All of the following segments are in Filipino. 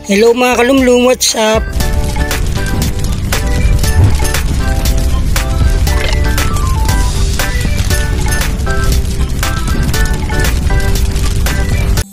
Hello mga kalumlum, what's up?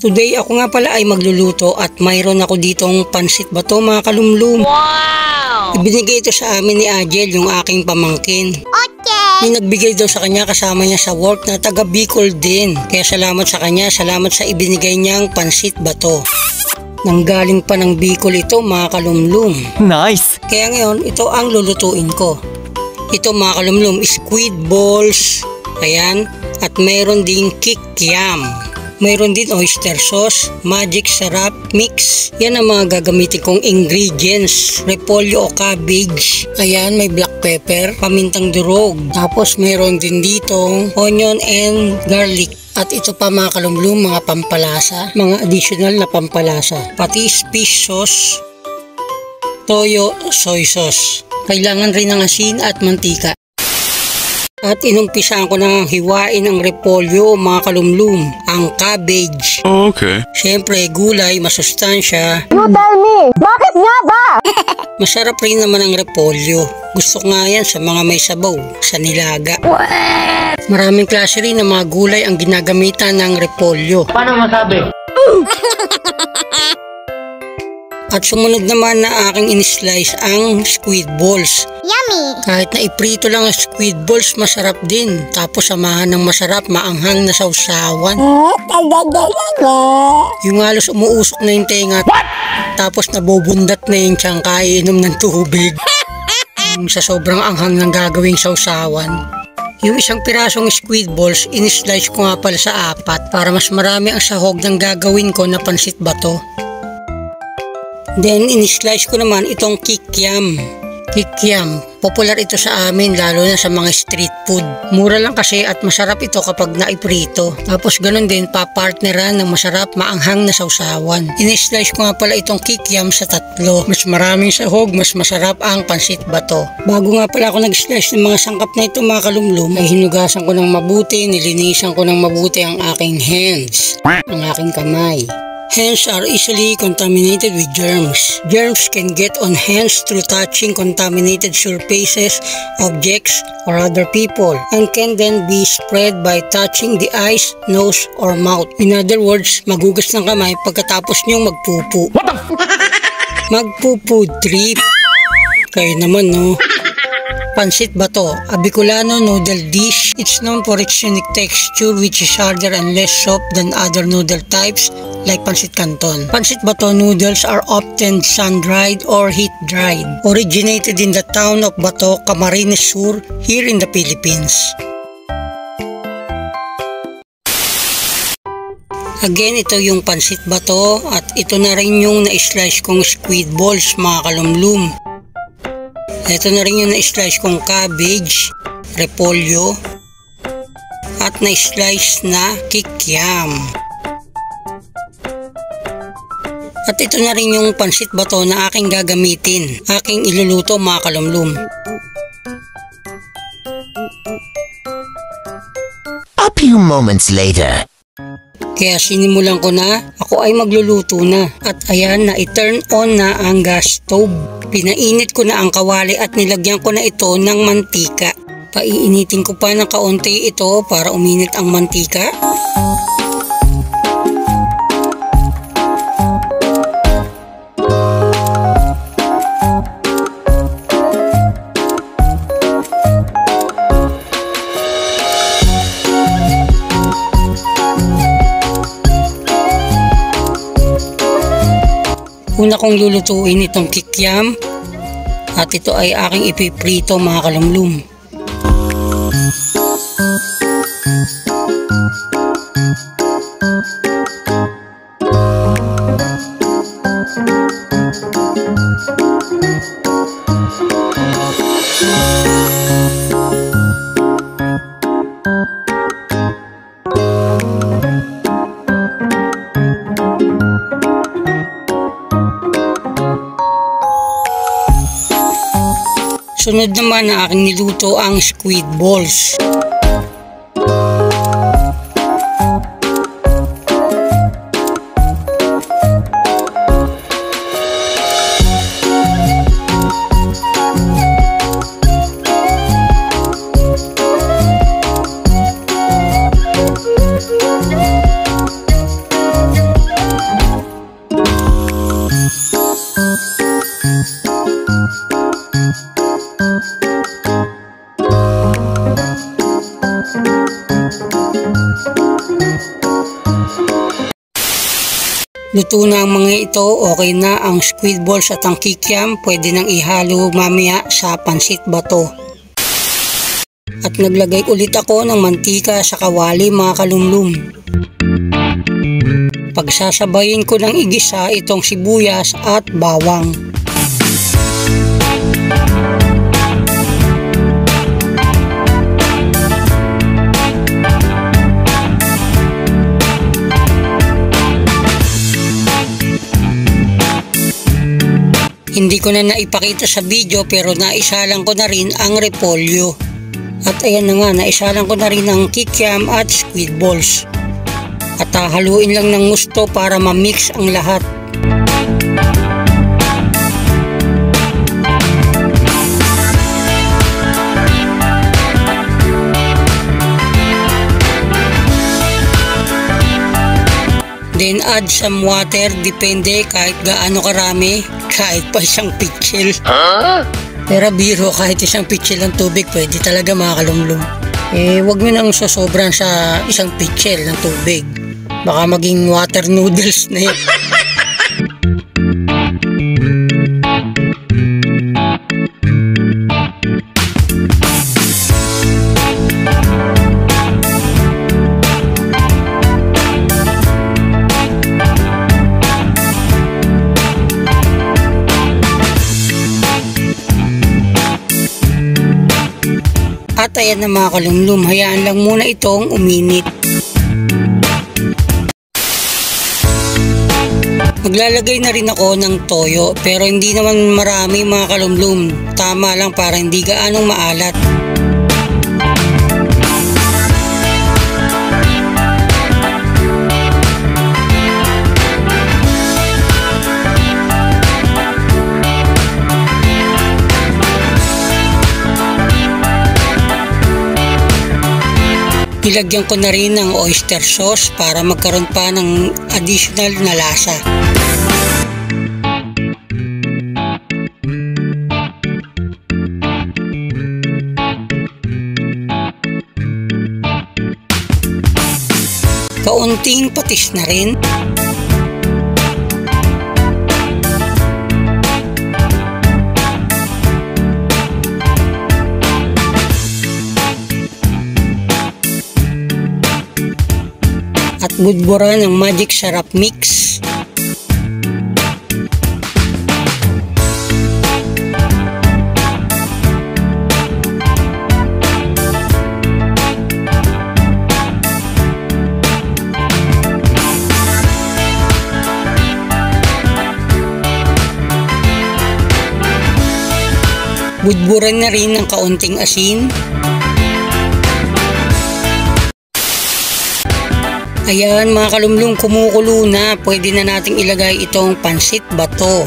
Today ako nga pala ay magluluto at mayroon ako ditong pansit bato mga kalumlum. Wow! Ibinigay ito sa amin ni Ajel, yung aking pamangkin. Okay! May nagbigay daw sa kanya kasama niya sa work na taga Bicol din. Kaya salamat sa kanya, salamat sa ibinigay niyang pansit bato. Nanggaling pa ng Bicol ito mga kalumlum. Nice! Kaya ngayon, ito ang lulutuin ko. Ito mga kalumlum, squid balls. Ayan. At mayroon ding kikiam. Mayroon din oyster sauce, magic sarap mix. Yan ang mga gagamitin kong ingredients. Repolyo o cabbage. Ayan, may black pepper, pamintang durog. Tapos mayroon din ditong onion and garlic. At ito pa mga kalumlum, mga pampalasa, mga additional na pampalasa. Pati fish sauce, toyo, soy sauce. Kailangan rin ng asin at mantika. At inumpisaan ko nang hiwain ang repolyo mga kalumlum, ang cabbage. Oh, okay. Siyempre gulay, masustansya. You tell me, bakit nga ba? Masarap rin naman ang repolyo. Gusto ko nga yan sa mga may sabaw, sa nilaga. What? Maraming klase rin ng mga gulay ang ginagamitan ng repolyo. Paano masabi? At sumunod naman na aking in-slice ang squid balls. Yummy! Kahit na iprito lang ang squid balls, masarap din. Tapos samahan ng masarap, maanghang na sausawan. Yung halos umuusok na yung tenga. Tapos nabubundat na yung tiyang kainom ng tubig. Sa sobrang anghang ng gagawing sausawan. Yung isang pirasong squid balls, in-slice ko nga pala sa 4 para mas marami ang sahog ng gagawin ko na pansit bato. Then, in-slice ko naman itong kikiam. Kikiam, popular ito sa amin lalo na sa mga street food. Mura lang kasi at masarap ito kapag naiprito. Tapos ganun din, papartneran ng masarap maanghang na sausawan. In-slice ko nga pala itong kikiam sa 3. Mas maraming sahog, mas masarap ang pansit bato. Bago nga pala ako nag-slice ng mga sangkap na ito mga kalumlum, ay hinugasan ko ng mabuti, nilinisan ko ng mabuti ang aking hands, ang aking kamay. Hands are easily contaminated with germs. Germs can get on hands through touching contaminated surfaces, objects, or other people, and can then be spread by touching the eyes, nose, or mouth. In other words, magugas ng kamay pagkatapos niyong magpupo. Magpupo trip. Kayo naman no. Pansit bato, a Bicolano noodle dish. It's known for its unique texture which is harder and less soft than other noodle types like pansit canton. Pansit bato noodles are often sun-dried or heat-dried. Originated in the town of Bato, Camarines Sur, here in the Philippines. Again, ito yung pansit bato at ito na rin yung na-slice kong squid balls mga kalumlum. Ito na rin yung na-slice kong cabbage, repolyo, at na-slice na kikiam. At ito na rin yung pansit bato na aking gagamitin, aking iluluto mga kalumlum. A few moments later. Kaya sinimulan ko na, ako ay magluluto na. At ayan na, i-turn on na ang gas stove. Pinainit ko na ang kawali at nilagyan ko na ito ng mantika. Paiinitin ko pa ng kaunti ito para uminit ang mantika. Una kong lulutuin itong kikiam at ito ay aking ipiprito mga kalumlum. Sunod naman na aking niluto ang squid balls. Luto na ang mga ito, okay na ang squid balls at ang kikiam, pwede nang ihalo mamaya sa pansit bato. At naglagay ulit ako ng mantika sa kawali mga kalumlum. Pagsasabayin ko ng igisa itong sibuyas at bawang. Hindi ko na naipakita sa video pero naisalang ko na rin ang repolyo. At ayan na nga, naisalang ko na rin ang kikiam at squid balls. At haluin lang ng gusto para ma-mix ang lahat. Then add some water, depende kahit gaano karami, kahit pa isang pitsil. Pero biro, kahit isang pitsil ng tubig pwede talaga mga kalumlum. Wag nyo nang sosobran sa isang pitsil ng tubig. Baka maging water noodles na yun. At ayan na mga kalumlum, hayaan lang muna itong uminit. Maglalagay na rin ako ng toyo pero hindi naman marami mga kalumlum. Tama lang para hindi gaanong maalat. Nilagyan ko na rin ng oyster sauce para magkaroon pa ng additional na lasa. Kaunting patis na rin. At budburan ng magic sarap mix. Budburan na rin ng kaunting asin. Ayan mga kalumlum, kumukulo na. Pwede na nating ilagay itong pansit bato.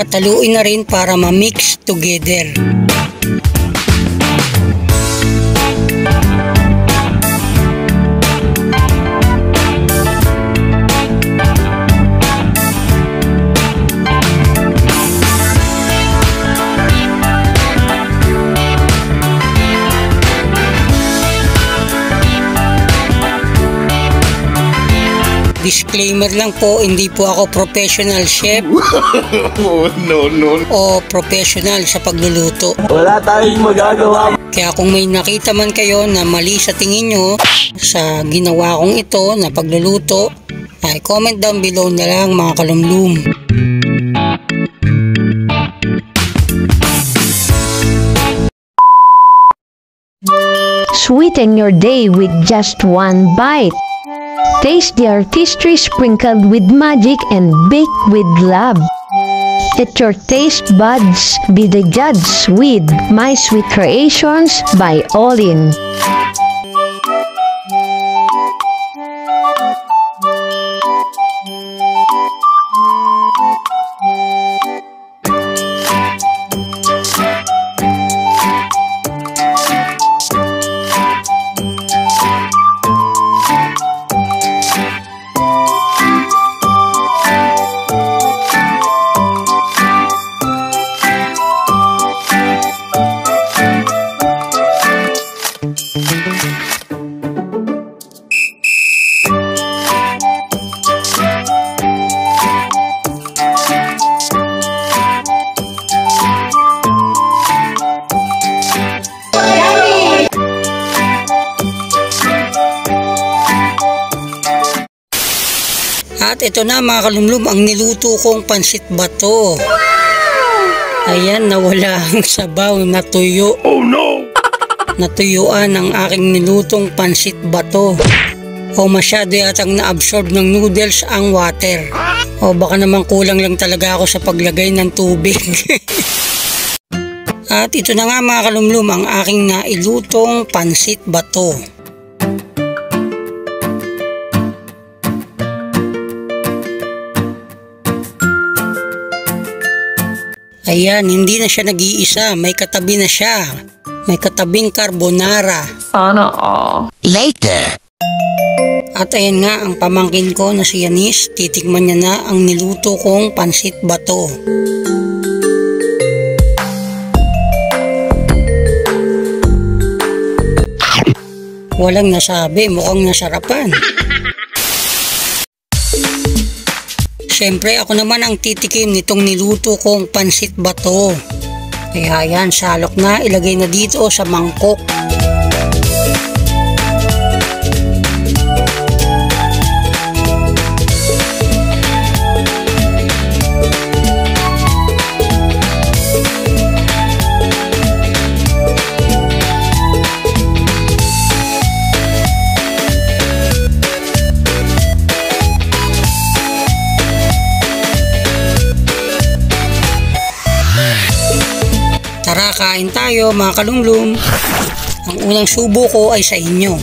At haluin na rin para ma-mix together. Disclaimer lang po, hindi po ako professional chef o professional sa pagluluto. Wala tayong magagawa. Kaya kung may nakita man kayo na mali sa tingin nyo sa ginawa kong ito na pagluluto, ay comment down below na lang mga kalumlum. Sweeten your day with just one bite. Taste the artistry sprinkled with magic and baked with love. Let your taste buds be the judge with My Sweet Creations by Olin. At ito na mga kalumlum, ang niluto kong pansit bato. Ayan, nawala ang sabaw, natuyo. Oh no! Natuyuan ang aking nilutong pansit bato. O masyado yatang na-absorb ng noodles ang water. O baka naman kulang lang talaga ako sa paglagay ng tubig. At ito na nga mga kalumlum, ang aking nailutong pansit bato. Ayan, hindi na siya nag-iisa, may katabi na siya. May katabing carbonara. Sana all. Later. At ayan nga ang pamangkin ko na si Yanis, titikman niya na ang niluto kong pansit bato. Walang nasabi, mukhang nasarapan. Siyempre ako naman ang titikim nitong niluto kong pansit bato. Kaya yan, salok na, ilagay na dito sa mangkok. Tara, kain tayo mga kalumlum. Ang unang subo ko ay sa inyo.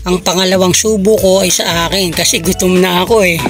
Ang pangalawang subo ko ay sa akin kasi gutom na ako eh.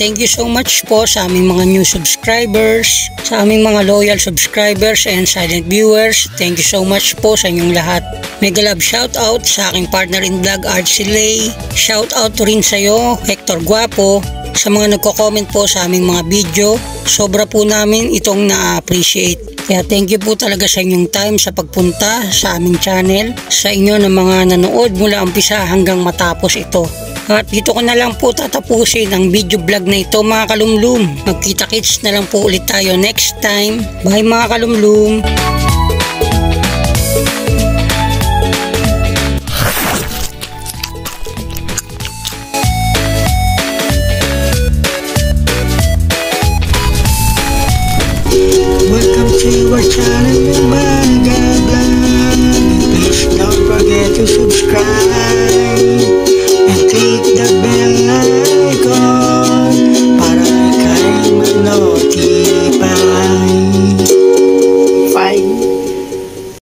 Thank you so much po sa aming mga new subscribers, sa aming mga loyal subscribers and silent viewers. Thank you so much po sa inyong lahat. Mega love shout out sa aking partner in vlog, Archie. Shout out rin sa iyo, Hector Guapo, sa mga nagko-comment po sa aming mga video. Sobra po namin itong na-appreciate. Kaya thank you po talaga sa inyong time sa pagpunta sa aming channel, sa inyo na mga nanood mula umpisa hanggang matapos ito. At dito ko na lang po tatapusin ang video vlog na ito mga kalumlum. Magkita-kits na lang po ulit tayo next time. Bye mga kalumlum. Welcome to our channel.